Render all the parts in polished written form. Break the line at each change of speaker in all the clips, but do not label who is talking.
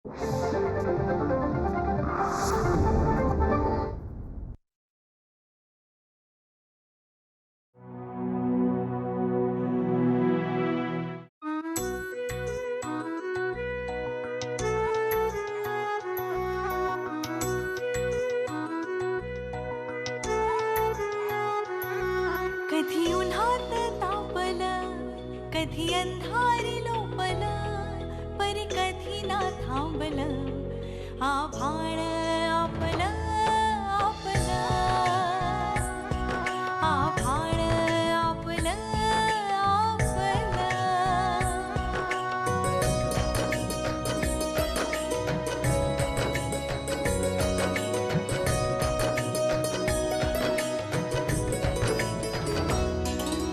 कधी उन्हात तापलं, कधी अंधारी लोपलं, परी कधी ना थांबलं आभाळ आपलं आपलं, आभाळ आपलं आपलं.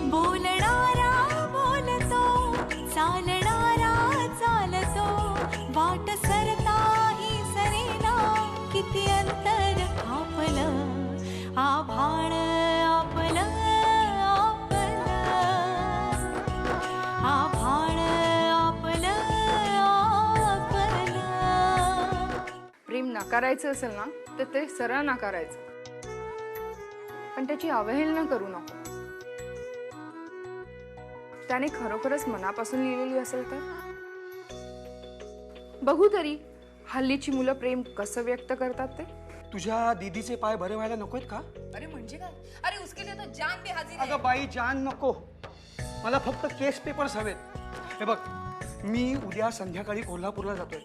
बोलणारा बोलतो, चालणारा चालतो, वाट सरताही सरेना, किती अंतर आपलं आभाळ आपलं आपलं, आभाळ आपलं आपलं.
प्रेम नाकारायचं असेल ना तर ते सरळ नाकारायचं, पण त्याची अवहेलना करू नको. त्याने खरोखरच मनापासून लिहिलेली असेल तर बघू तरी हल्लीची मुलं प्रेम कसं व्यक्त करतात ते.
तुझ्या दीदीचे पाय बरे व्हायला नकोत का?
अरे म्हणजे काय? अरे उसके लिए तो जान भी हाजिर है.
अगं बाई, जान नको, मला फक्त केस पेपर्स हवेत. हे बघ, मी उद्या संध्याकाळी कोल्हापूरला जातोय,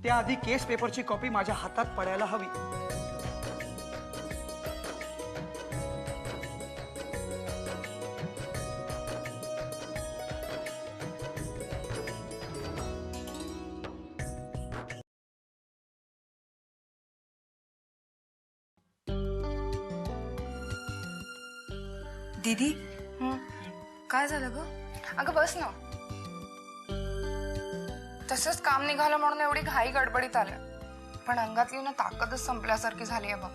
त्याआधी केस पेपरची कॉपी माझ्या हातात पडायला हवी.
दीदी काय झालं ग?
अगं बस ना. तसंच काम निघालं म्हणून एवढी घाई गडबडीत आलं, पण अंगातली ना ताकदच संपल्यासारखी झाली आहे बघ.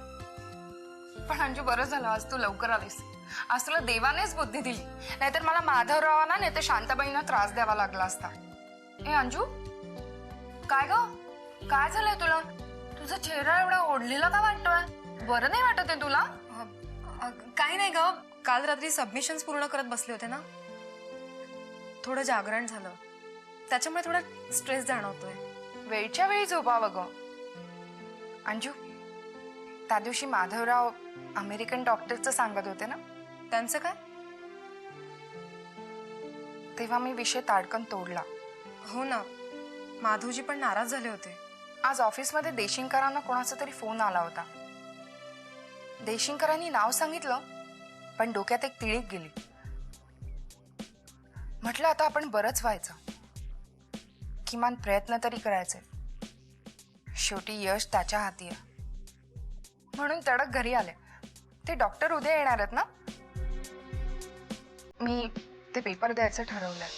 पण अंजू, बरं झालं आज तू लवकर आलीस. आज तुला देवानेच बुद्धी दिली, नाहीतर मला माधवरावांना नाही तर शांताबाईंना त्रास द्यावा लागला असता. ए अंजू, काय ग, काय झालंय तुला? तुझा चेहरा एवढा ओढलेला का वाटतोय? बरं नाही वाटत आहे तुला?
काही नाही ग, काल रात्री सबमिशन्स पूर्ण करत बसले होते ना, थोडं जागरण झालं, त्याच्यामुळे थोडा स्ट्रेस जाणवतोय.
वेळच्या वेळी झोपावं ग. अंजू, त्या दिवशी माधवराव अमेरिकन डॉक्टरचं सांगत होते ना,
त्यांचं काय?
तेव्हा मी विषय ताडकन तोडला.
हो ना, माधवजी पण नाराज झाले होते.
आज ऑफिसमध्ये देशिंकरांना कोणाचा तरी फोन आला होता. देशिंकरांनी नाव सांगितलं, पण डोक्यात एक तिळीक गेली. म्हटलं आता आपण बरंच व्हायचं, किमान प्रयत्न तरी करायचे. शेवटी यश त्याच्या हाती आहे. म्हणून तडक घरी आले. ते डॉक्टर उद्या येणार आहेत ना, मी ते पेपर द्यायचं ठरवलंय.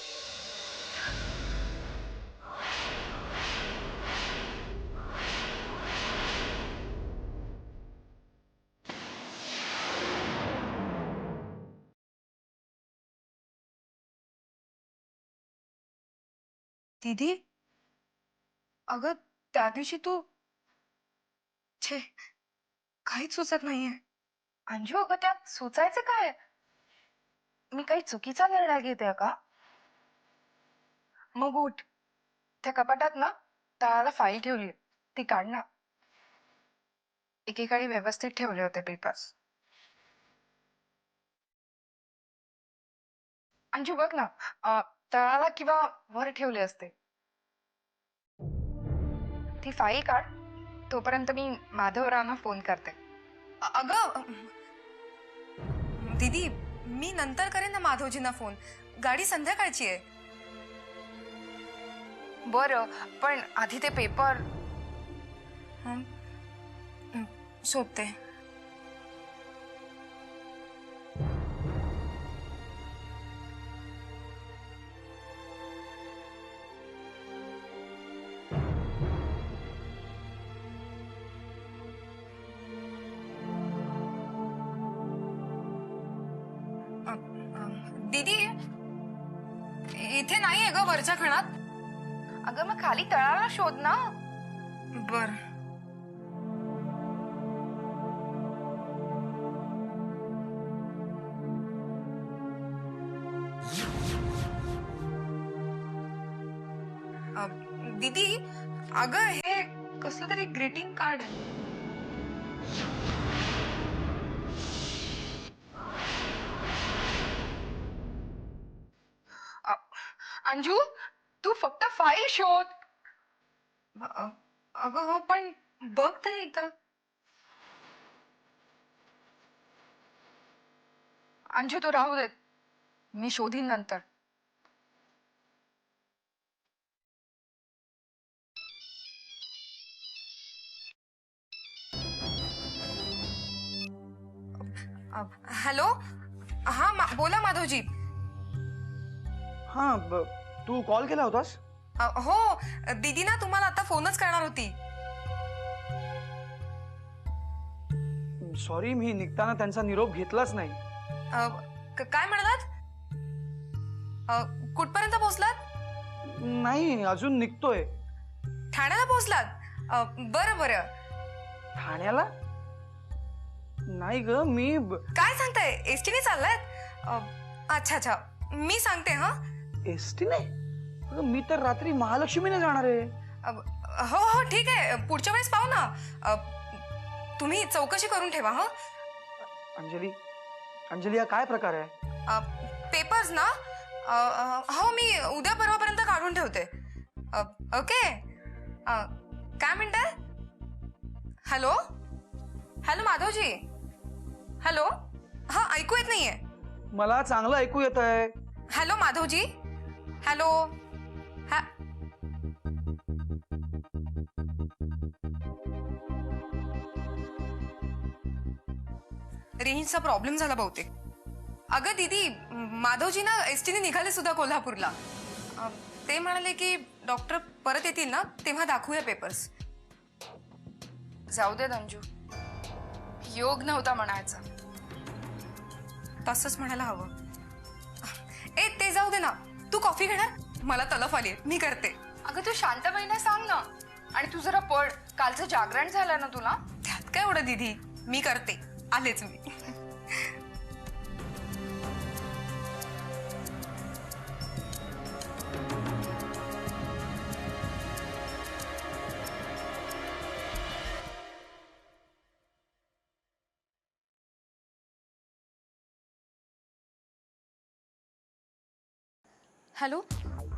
दीदी, अगं त्या दिवशी तू छे काहीच सुचत नाहीये.
अंजू, अगं त्यात सुचायचं काय? मी काही चुकीचा निर्णय घेते का? मग उठ, त्या कपाटात ना तळाला फाईल ठेवली, ती काढ ना. एकेकाळी व्यवस्थित ठेवले होते पेपर्स. अंजू बघ ना, तळाला किंवा वर ठेवले असते. ती फाईल काढ, तोपर्यंत मी माधवरावांना फोन करते.
अगं दीदी, मी नंतर करेन ना माधवजींना फोन, गाडी संध्याकाळची आहे.
बरं, पण आधी ते पेपर.
शोधते. दीदी, इथे नाहीये ग वरच्या खणात.
अगं मग खाली तळाला शोध ना. बर. दीदी, अगं हे कसलं तरी ग्रीटिंग कार्ड आहे. अंजू, तू फक्त फाईल शोध. अगं हो, पण बघ तरी एकदा. अंजू, तू राहू देत, मी शोधीन नंतर. हॅलो, हा बोला माधवजी.
हां तू कॉल केला होतास?
हो, दीदी ना तुम्हाला आता फोनच करणार होती.
सॉरी, मी निघताना त्यांचा निरोप घेतलाच नाही.
काय म्हणालात? कुठपर्यंत पोहोचलात?
नाही, अजून निघतोय.
ठाण्याला पोहोचलात? बरं बरं.
ठाण्याला? नाही ग, मी
काय सांगताय, एसटीने चाललात? अच्छा अच्छा, मी सांगते. हा,
एसटी नाही, मी तर रात्री महालक्ष्मीने जाणार आहे.
हो हो ठीक आहे, पुढच्या वेळेस पाहू ना. तुम्ही चौकशी करून ठेवा. हा
अंजली, अंजली हा काय प्रकार आहे?
पेपर्स ना? हो, मी उद्या परवापर्यंत काढून ठेवते. ओके. काय म्हणताय? Hello hello Madhavji. हॅलो, हा ऐकू येत नाहीये.
मला चांगलं ऐकू येत आहे.
हॅलो माधवजी. हॅलो. रेंजचा प्रॉब्लेम झाला बहुतेक. अगं दीदी, माधवजी ना एसटीने निघाले सुद्धा कोल्हापूरला. ते म्हणाले की डॉक्टर परत येतील ना तेव्हा दाखवूया पेपर्स.
जाऊ दे अंजू, योग नव्हता म्हणायचा.
तसंच म्हणायला हवं. ए, ते जाऊ दे ना, तू कॉफी घेणार? मला तलफ आली, मी करते.
अगं तू शांतपणे सांग ना. आणि तू जरा पड, कालचं जागरण झालं ना तुला.
त्यात काय एवढं दीदी, मी करते. आलेच मी. हॅलो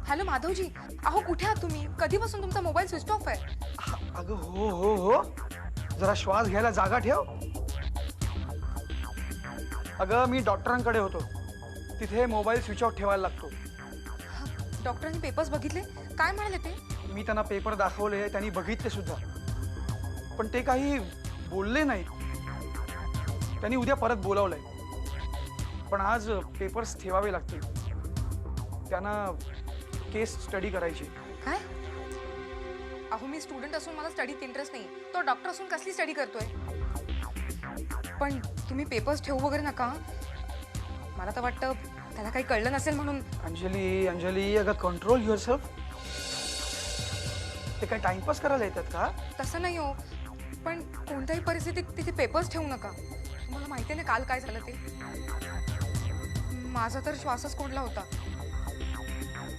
हॅलो माधवजी, अहो कुठे आहात तुम्ही? कधीपासून तुमचा मोबाईल स्विच ऑफ आहे?
अगं हो हो हो, जरा श्वास घ्यायला जागा ठेव. अगं मी डॉक्टरांकडे होतो, तिथे मोबाईल स्विच ऑफ ठेवायला लागतो.
डॉक्टरांनी पेपर्स बघितले? काय म्हणाले ते?
मी त्यांना पेपर दाखवले, त्यांनी बघितले सुद्धा, पण ते काही बोलले नाहीत. त्यांनी उद्या परत बोलावलंय, पण आज पेपर्स ठेवावे लागतील. त्यांना केस स्टडी करायची.
काय? अहो मी स्टुडंट असून मला स्टडीत इंटरेस्ट नाही, तो डॉक्टर असून कसली स्टडी करतोय? पण तुम्ही पेपर्स ठेवू वगैरे नका. मला तर वाटतं त्याला काही कळलं नसेल म्हणून.
अंजली, अंजली, अगं कंट्रोल युअरसेल्फ. ते काय टाइमपास करायला येतात का?
तसं नाही हो, पण कोणत्याही परिस्थितीत तिथे पेपर्स ठेवू नका. तुम्हाला माहिती आहे ना काल काय झालं ते? माझा तर श्वासच कोंडला होता.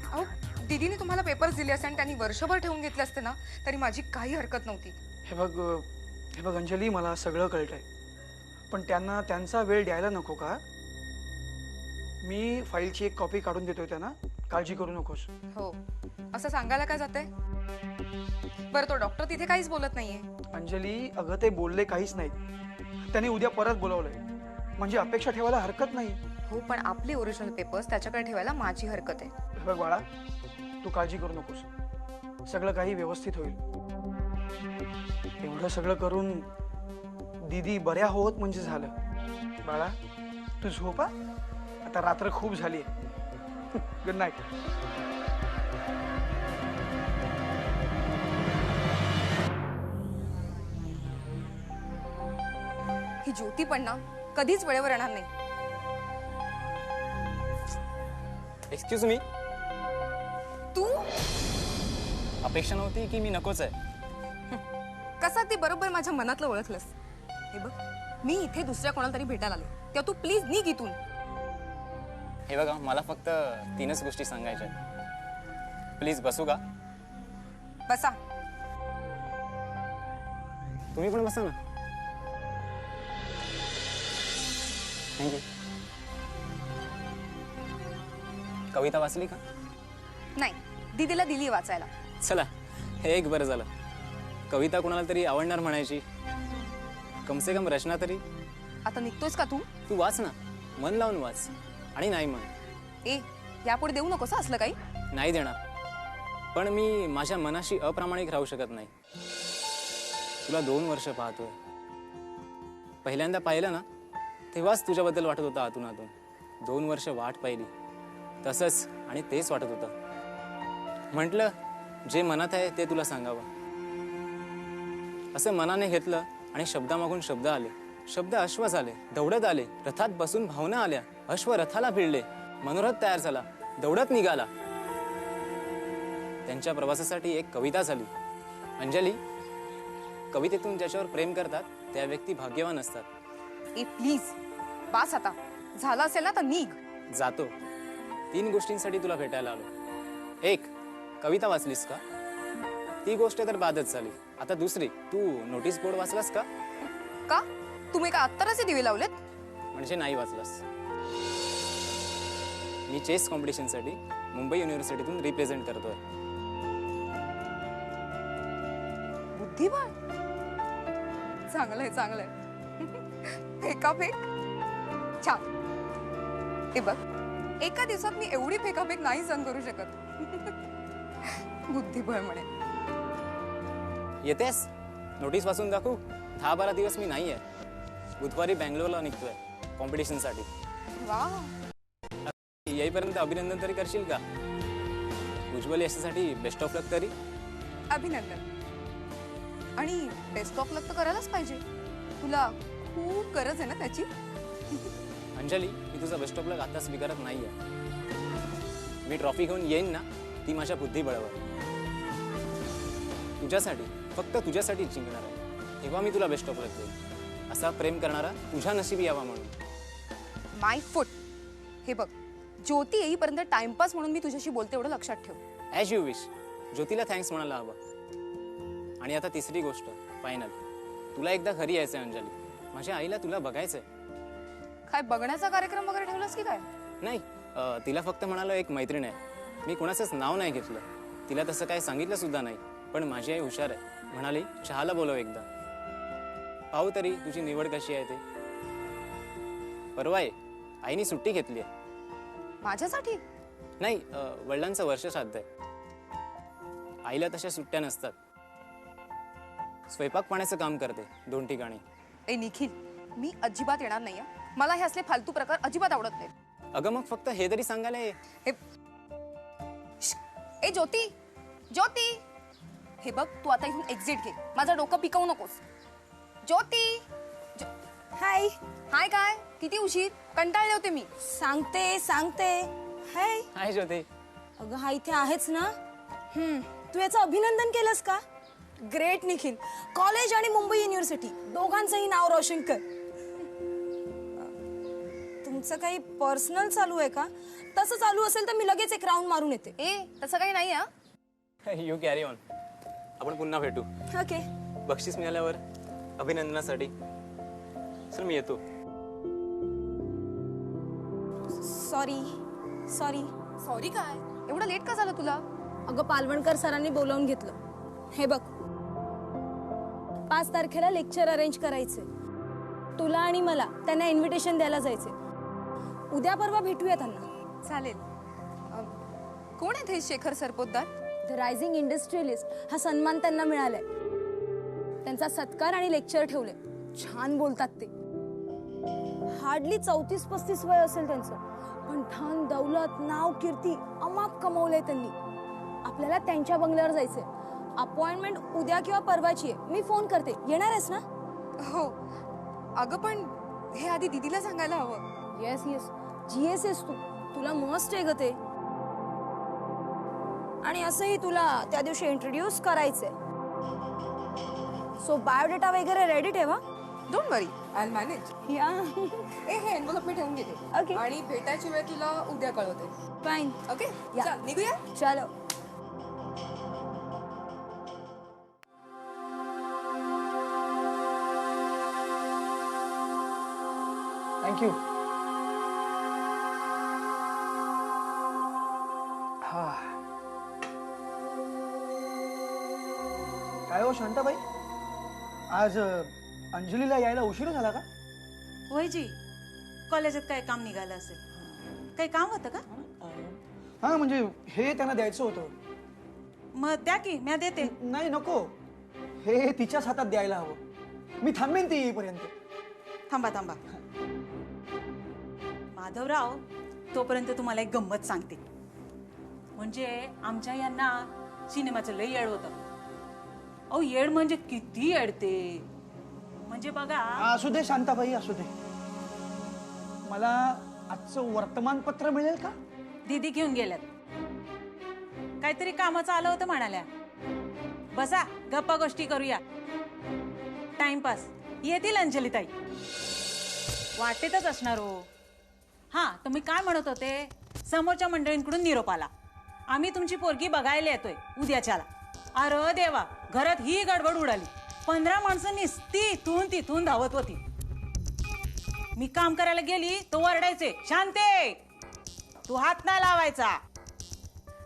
अहो दीदीने तुम्हाला पेपर्स दिले असते आणि त्यांनी वर्षभर ठेवून घेतले असते ना तरी माझी काही हरकत नव्हती.
हे बघ अंजली, मला सगळं कळतंय, पण त्यांना त्यांचा वेळ द्यायला नको का? मी फाईलची एक कॉपी काढून देतोय त्यांना, काळजी करू नकोस.
हो, असं सांगायला काय जातंय? बरं, तो डॉक्टर तिथे काहीच बोलत नाहीये.
अंजली, अगं ते बोलले काहीच नाही. त्यांनी उद्या परत बोलावलंय, म्हणजे अपेक्षा ठेवायला हरकत नाही.
हो, पण आपले ओरिजिनल पेपर्स त्याच्याकडे ठेवायला माझी हरकत आहे.
हे बघ बाळा, तू काळजी करू नकोस, सगळं काही व्यवस्थित होईल. एवढं सगळं करून दीदी बऱ्या होत म्हणजे झालं. बाळा तू झोपा, आता रात्र खूप झाली. Good night.
ही ज्योती पण ना कधीच वेळेवर येणार नाही.
Excuse me.
तू
अपेक्षा नव्हती की मी नकोच आहे.
तसा ते बरोबर माझ्या मनातलं ओळखलंस. हे बघ, मी इथे दुसऱ्या कोणाला तरी भेटायला आले, तेव्हा तू प्लीज निघ इथून.
हे बघा, मला फक्त 3च गोष्टी सांगायच्या आहेत. प्लीज बसू का?
बसा.
तुम्ही पण बसा ना. थँक्यू. कविता वाचली का?
नाही, दीदीला दिली वाचायला.
चला, हे एक बरं झालं. कविता कोणाला तरी आवडणार म्हणायची. कमसे कम रचना तरी.
आता निघतोस का तू?
तू वाच ना, मन लावून वाच. आणि नाही म्हण.
ए, यापुढे देऊ नकोस हं असलं काही.
नाही देणार, पण मी माझ्या मनाशी अप्रामाणिक राहू शकत नाही. तुला 2 वर्ष पाहतोय. पहिल्यांदा पाहिलं ना, तेव्हाच तुझ्याबद्दल वाटत होतं आतून आतून. 2 वर्ष वाट पाहिली, तसंच आणि तेच वाटत होतं. म्हटलं जे मनात आहे ते तुला सांगावं. असं मनाने घेतलं आणि शब्दामागून शब्द आले. शब्द अश्व झाले, दौडत आले. रथात बसून भावना आल्या. अश्व रथाला भिडले. मनोरथ तयार झाला, दौडत निघाला. त्यांच्या प्रवासासाठी एक कविता झाली. अंजली, कवितेतून ज्याच्यावर प्रेम करतात त्या व्यक्ती भाग्यवान असतात.
ए प्लीज, बास आता. झालं असेल ना तर निघ.
जातो. 3 गोष्टींसाठी तुला भेटायला आलो. 1, कविता वाचलीस का? ती गोष्ट तर बादच झाली. आता दुसरी, तू नोटीस बोर्ड वाचलास का?
का? तुम्ही का अत्तराचे दिवे लावलेत?
म्हणजे नाही वाचलास. मी चेस कॉम्पिटिशनसाठी मुंबई युनिव्हर्सिटीतून रिप्रेझेंट करतोय.
बुद्धिबळ. चांगलंय चांगलंय. फेकाफेक छान. हे बघ, एका दिवसात मी एवढी फेकाफेक नाही सहन करू शकत. बुद्धिबळ म्हणे.
येतेस? नोटीस वाचून दाखवू? 10-12 दिवस मी नाही आहे. बुधवारी बँगलोरला निघतोय कॉम्पिटिशनसाठी.
वा.
येईपर्यंत अभिनंदन तरी करशील का? उज्ज्वल यशासाठी बेस्ट ऑफ लक तरी.
अभिनंदन. आणि बेस्ट ऑफ लक तर करायलाच पाहिजे. तुला खूप गरज आहे ना त्याची.
अंजली, मी तुझा बेस्ट ऑफ लक आता स्वीकारत नाहीये. मी ट्रॉफी घेऊन येईन ना, ती माझ्या बुद्धिबळावर. तुझ्यासाठी, फक्त तुझ्यासाठी जिंकणार आहे. तेव्हा मी तुला बेस्ट ऑफ लक देईन. असा प्रेम करणारा तुझ्या नशिबी यावा म्हणून.
माय फुट. हे बघ, ज्योती येईपर्यंत टाइमपास म्हणून मी तुझ्याशी बोलते, एवढं लक्षात ठेव.
As you wish. ज्योतीला थँक्स म्हणायला हवं. आणि आता तिसरी गोष्ट, फायनल. तुला एकदा घरी यायचंय अंजली. माझ्या आईला तुला बघायचंय.
काय बघण्याचा कार्यक्रम वगैरे ठेवलास की काय?
नाही, तिला फक्त म्हणालो एक मैत्रीण आहे. मी कोणाचंच नाव नाही घेतलं. तिला तसं काय सांगितलं सुद्धा नाही. पण माझी आई हुशार आहे. म्हणाली चहाला बोलव एकदा. पाहू तरी तुझी निवड कशी आहे ते. परवा आहे, आईने सुट्टी घेतली आहे.
माझ्यासाठी?
नाही, वडिलांचं वर्ष श्राद्ध आहे. आईला तशा सुट्ट्या नसतात. स्वयंपाक पाण्याचं काम करते 2 ठिकाणी.
ए निखिल, मी अजिबात येणार नाही. मला हे असले फालतू प्रकार अजिबात आवडत नाही.
अगं मग फक्त हे तरी सांगायला ये.
ए ज्योती, ज्योती, हे बघ, तू आता इथून एक्झिट घे. माझं डोकं पिकवू नकोस. ज्योती.
हाय.
हाय. काय किती उशीर? कंटाळले होते मी.
सांगते. हाय.
हाय ज्योती.
अगं हा इथे आहेच ना. तू याचं अभिनंदन केलंस का? ग्रेट निखिल. कॉलेज आणि मुंबई युनिव्हर्सिटी दोघांचंही नाव रोशन कर. तुमचं काही पर्सनल चालू आहे का? तसं चालू असेल तर मी लगेच एक राऊंड मारून येते.
ए तसं काही नाही.
You carry on. आपण पुन्हा भेटू.
ओके.
बक्षीस मिळाल्यावर अभिनंदनासाठी. चल मी येतो.
सॉरी.
सॉरी काय? एवढं लेट का झालं तुला?
अगं पालवणकर सरांनी बोलावून घेतलं. हे बघ, 5 तारखेला लेक्चर अरेंज करायचे. तुला आणि मला त्यांना इन्व्हिटेशन द्यायला जायचे. उद्या परवा भेटूया त्यांना.
चालेल. कोण आहेत हे Shekhar Sarpotdar?
The rising industrialist हा सन्मान त्यांना मिळालाय. त्यांचा सत्कार आणि लेक्चर ठेवले. छान बोलतात ते. हार्डली 34-35 वय असेल त्यांचं, पण धन दौलत नाव कीर्ती अमाप कमवलंय त्यांनी. आपल्याला त्यांच्या बंगल्यावर जायचंय. अपॉइंटमेंट उद्या किंवा परवाची आहे. मी फोन करते. येणार आहेस ना?
हो. अगं पण हे आधी दीदीला सांगायला हवं.
येस GS आहेस तू. तुला मस्त आहे ग ते. आणि असंही तुला त्या दिवशी इंट्रोड्यूस करायचंय. सो बायोडेटा वगैरे रेडी ठेवा.
Don't worry I manage.
या
हे एनवलप मी ठेवून घेते.
Okay.
आणि भेटायची वेळ तुला उद्या कळवते.
फाईन.
ओके
या.
चल निघूया.
चलो.
थँक्यू. हा काय हो शांताबाई, आज अंजलीला यायला उशीर झाला का?
होय जी, कॉलेजात काय काम निघालं असेल. काही काम होतं का?
हा म्हणजे हे त्यांना द्यायचं होतं.
मग द्या की, मी देते.
नाही नको, हे तिच्याच हातात द्यायला हवं. मी थांबेन ती येईपर्यंत.
थांबा थांबा माधवराव, तोपर्यंत तुम्हाला एक गंमत सांगते. म्हणजे आमच्या यांना सिनेमाचं लय येड होतं. अहो येड म्हणजे किती येडते. म्हणजे बघा,
असू दे शांताबाई, असू दे. मला आजचं वर्तमानपत्र मिळेल का?
दीदी घेऊन गेल्यात. काहीतरी कामाचं आलं होतं म्हणाल्या. बसा गप्पा गोष्टी करूया. टाइमपास. येतील अंजलीताई. वाटेतच असणार हो. हा, तर मी काय म्हणत होते, समोरच्या मंडळींकडून निरोप आला. आम्ही तुमची पोरगी बघायला येतोय उद्याच्याला. अरे देवा, घरात ही गडबड उडाली. 15 माणसं निसती तिथून धावत होती. मी काम करायला गेली तो वरडायचे, शांते तू हात नाही लावायचा.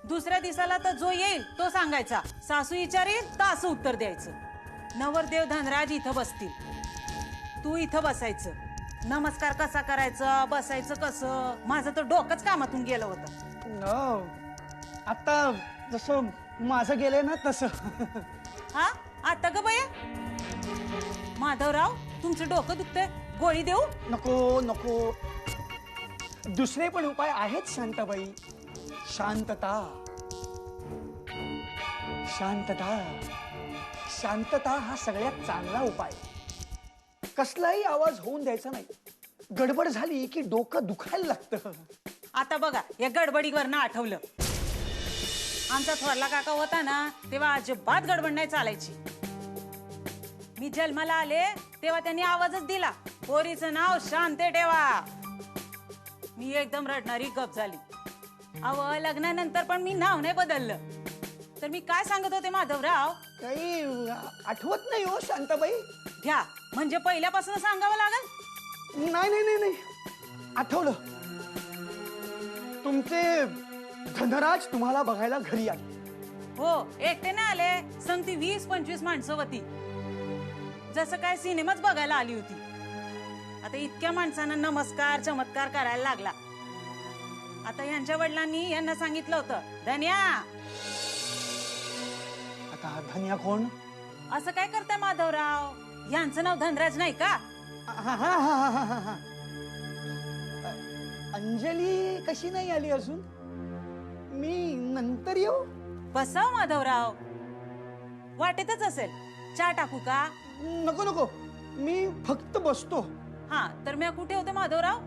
दुसऱ्या दिवसाला तर जो येईल तो सांगायचा. सासू विचारेल तर असं उत्तर द्यायचं. नवरदेव धनराज इथं बसतील, तू इथं बसायचं. नमस्कार कसा करायचा, बसायचं कसं, माझं तर डोकंच कामातून गेलं होतं.
आता जसं माझं गेलंय ना तसं.
हा, आता ग बया. माधवराव, तुमचं डोकं दुखतंय, गोळी देऊ?
नको नको, दुसरे पण उपाय आहेत शांताबाई. शांतता, शांतता, शांतता हा सगळ्यात चांगला उपाय. कसलाही आवाज होऊन द्यायचा नाही. गडबड झाली की डोकं दुखायला लागतं.
आता बघा, या गडबडीवरनं आठवलं. आमचा थोरला काका होता ना, तेव्हा अजिबात गडबड नाही चालायची. मी जन्माला आले तेव्हा त्यांनी आवाजच दिला, पोरीचं नाव शांते ठेवा. मी एकदम रडणारी गप झाली. अव लग्नानंतर पण मी नाव नाही बदललं. तर मी काय सांगत होते माधवराव?
काही आठवत नाही हो शांताबाई.
घ्या, म्हणजे पहिल्यापासून सांगावं लागल?
नाही नाही नाही नाही, आठवलं. तुमचे धनराज तुम्हाला बघायला घरी आले.
हो, एकटे नाही आले, संगती 20-25 माणसं होती. जसं काय सिनेमाच बघायला आली होती. आता इतक्या माणसांना नमस्कार चमत्कार करायला लागला. आता यांच्या वडिलांनी यांना सांगितलं होतं, धन्या.
आता हा धन्या कोण?
असं काय करताय माधवराव? यांचं नाव धनराज नाही का?
हा, हा, हा, हा, हा, हा. अंजली कशी नाही आली अजून? मी नंतर येऊ?
बसाव माधवराव, वाटेतच असेल. चहा टाकू का?
नको नको, मी फक्त बसतो.
हा, तर मी कुठे होते माधवराव?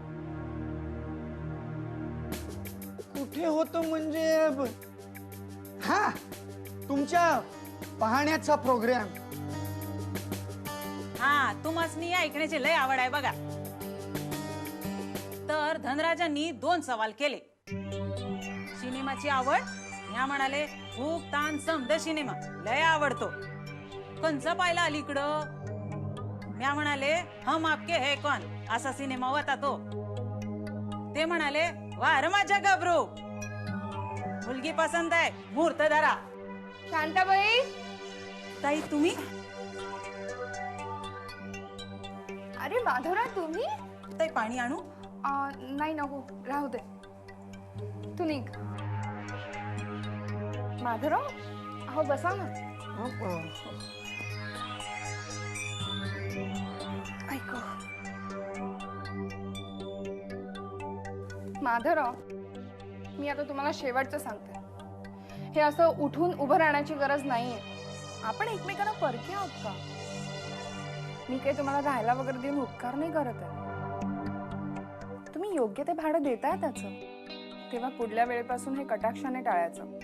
कुठे होतो म्हणजे, हा, तुमच्या पाहण्याचा प्रोग्राम.
हा, तुम्हासनी ऐकण्याची लय आवड आहे बघा. तर धनराजांनी 2 सवाल केले. सिनेमाची आवड, ह्या म्हणाले खूप ताण समद सिनेमा लय आवडतो. कंचा पाहिला अलीकडं? म्या म्हणाले हम आपके है कौन असा सिनेमा होता तो. ते म्हणाले वार माझ्या गबरू, मुलगी पसंत आहे, मुहूर्त धरा.
शांताबाई,
ताई तुम्ही?
अरे माधवराव तुम्ही?
ताई पाणी आणू?
नाही नको, राहू दे, तू निघ. माधवराव, हो बसा ना. ऐक माधवराव, मी आता तुम्हाला शेवटचं सांगते. हे असं उठून उभं राहण्याची गरज नाहीये. आपण एकमेकांना परके आहोत का? मी काही तुम्हाला राहायला वगैरे देऊन उपकार नाही करत आहे. तुम्ही योग्य ते भाडं देताय त्याचं, तेव्हा पुढल्या वेळेपासून हे कटाक्षाने टाळायचं.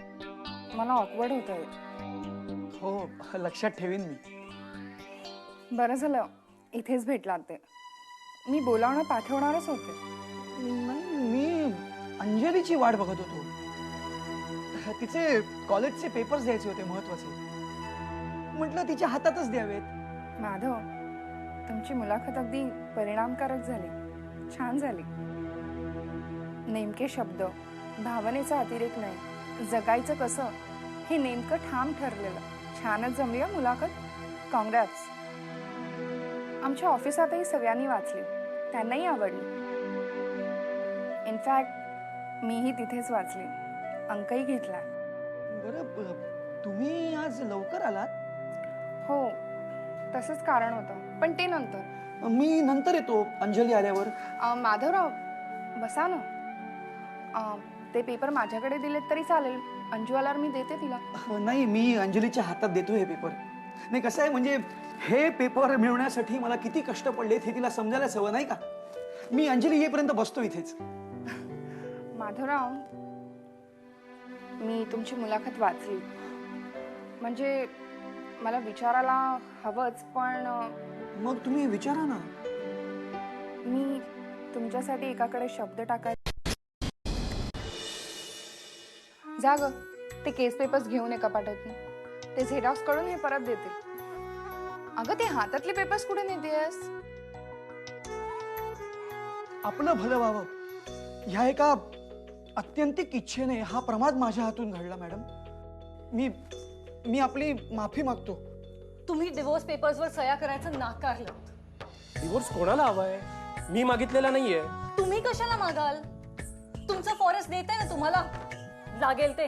मला ऑकवर्ड होत आहे.
हो, लक्षात ठेवीन मी.
बरं झालं इथेच भेटलात ते. मी बोलावणं पाठवणारच होते.
नाही, मी अंजलीची वाट बघत होतो. तिचे कॉलेजचे पेपर्स द्यायचे होते महत्वाचे. म्हटलं तिच्या हातातच द्यावेत.
माधव, तुमची मुलाखत अगदी परिणामकारक झाली, छान झाली. नेमके शब्द, भावनेचा अतिरेक नाही, जगायचं कसं हे नेमकं ठाम ठरलेलं. छानच जमली आहे मुलाखत. कॉंग्रॅट्स. आमच्या ऑफिसातही सगळ्यांनी वाचली, त्यांनाही आवडली. इनफॅक्ट मीही तिथेच वाचली, अंकही घेतला.
बरं, तुम्ही आज लवकर आलात?
हो, तसंच कारण होतं, पण ते नंतर.
मी नंतर येतो अंजली आल्यावर.
माधवराव, बसा ना. ते पेपर माझ्याकडे दिलेत तरी चालेल. अंजू आल्यावर मी देते तिला.
नाही, मी अंजलीच्या हातात देतो हे पेपर. नाही, कसं आहे म्हणजे हे पेपर मिळवण्यासाठी मला किती कष्ट पडलेत हे तिला समजायलाच हवं नाही का. मी अंजली येईपर्यंत बसतो इथेच.
माधवराव, मी तुमची मुलाखत वाचली. म्हणजे मला विचारायला हवंच, पण
मग तुम्ही विचारा ना.
मी तुमच्यासाठी एकाकडे शब्द टाकाय. जा ग, ते केस पेपर्स घेऊन एका पाठवतील. ते झेरॉक्स कडून हे परत देतील. अगं, ते हातातले पेपर्स कुठे नेतेस?
आपलं भलं व्हावं ह्या एका अत्यंतिक इच्छेने हा प्रमाद माझ्या हातून घडला मॅडम. मी आपली माफी मागतो.
तुम्ही डिवोर्स पेपर्सवर सह्या करायचं नाकारलं.
डिवोर्स कोणाला हवाय? मी मागितलेला नाहीये.
तुम्ही कशाला मागाल? तुमचं फॉरेस्ट देते ना तुम्हाला लागेल ते.